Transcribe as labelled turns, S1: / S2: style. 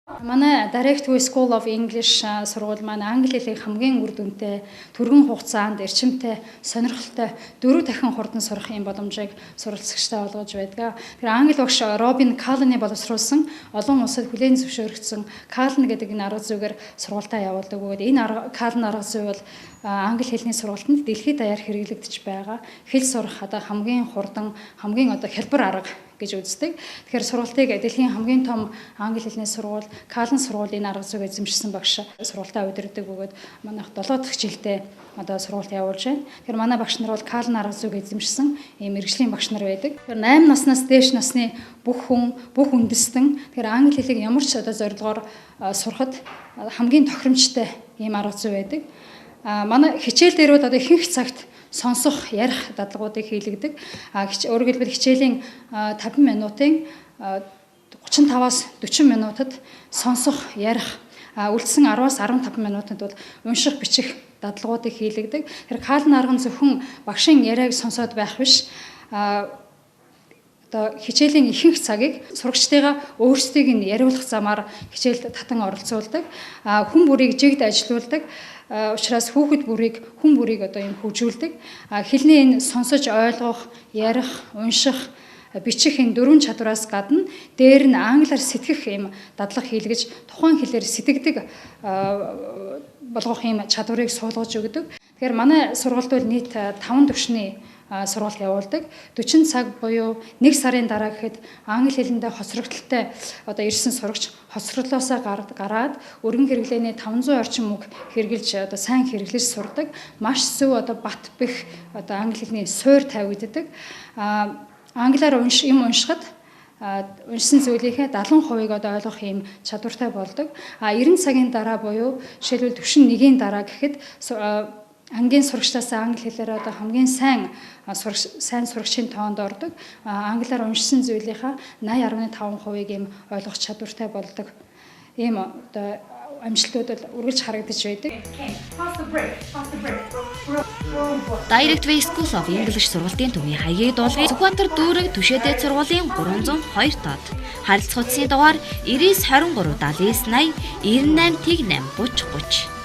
S1: Манай Direct Way School of English сургууль маань англи хэлийг хамгийн үр дүнтэй, түргэн хугацаанд эрчимтэй, сонирхолтой 4 дахин хурдан сурах юм боломжийг суралцагчтай олгож байдаг. Тэр англи багш Робин Каллны боловсруулсан олон улсад хүлээн зөвшөөрөгдсөн Каллн гэдэг энэ арга зүйгээр сургалтаа явуулдаг. Энэ Каллн арга зүй бол англи хэлний сургалтанд дэлхийд даяар хэрэглэгдэж байгаа. Хэл сурах хамгийн хурдан, хамгийн хялбар арга гэж үздэг. Тэгэхээр сургалтыг дэлхийн хамгийн том англи хэлний сургууль Каллн сургууль энэ арга зүйг эзэмшсэн багш сургалтаа удирддаг бөгөөд манайх 7 дахь жилдээ сургалт явуулж байна. Тэгэхээр манай багш нар бол Каллн арга зүйг эзэмшсэн ийм мэргэжлийн багш нар байдаг. Тэгэхээр 8 наснаас дээш насны бүх үндэстэн тэгэхээр англи хэлийг ямар ч зорилгоор сурахад хамгийн тохиромжтой ийм арга зүй байдаг. Манай хичээл дээр бол ихэнх цагт сонсох, ярих дадлагуудыг хийлэгдэг. Өөрөөр хэлбэл хичээлийн 50 минутын 35-аас 40 минутад сонсох, ярих, үлдсэн 10-аас 15 минутанд бол унших, бичих дадлагуудыг хийлэгдэг. Тэр Каллн арга нь зөвхөн багшийн яриаг сонсоод байх биш. Хичээлийн ихэнх цагийг сурагчдыгаа өөрсдийг нь яриулах замаар хичээлд татан оролцуулдаг. Хүн бүрийг жигд ажилуулдаг. Учираас хүн бүрийг ийм хөгжүүлдэг. Хэлний энэ сонсож ойлгох, ярих, унших, бичих энэ 4 чадвараас гадна дээр нь англиар сэтгэх ийм дадлага хийлгэж тухайн хэлээр сэтгэдэг болгох ийм чадварыг суулгаж өгдөг. Тэгэхээр манай сургалт бол нийт 5 түвшний сургалт явуулдаг. 40 цаг буюу 1 сарын дараа гэхэд англи хэлэндээ хоцрогдолтой ирсэн сурагч хоцроглоосоо гараад өргөн хэрэглээний 500 орчим үг хэрэгжилж сайн хэрэглэж сурдаг. Маш зөв бат бэх англи хэлний суур тавигддаг. Англиар уншихад уншсан зүйлийнхээ 70%-ийг ойлгох ийм чадвартай болдог. 90 цагийн дараа буюу жишээлбэл түвшин 1-ийн дараа гэхэд ангийн сурагчдаас англи хэлээр хамгийн сайн сурагчийн тоонд ордог. Англиар уншсан зүйлийнхаа 80.5%-ийг ийм ойлгох чадвартай болдог. Ийм амжилтууд үргэлж харагдаж байдаг.
S2: Direct Way School of English сургалтын төвийн хаягийг дуулгыг Сүхбаатар дүүрэг Түшээдээ сургуулийн 302 доод. Харилцах утасны дугаар 99 23 79 80 98 8 30 30.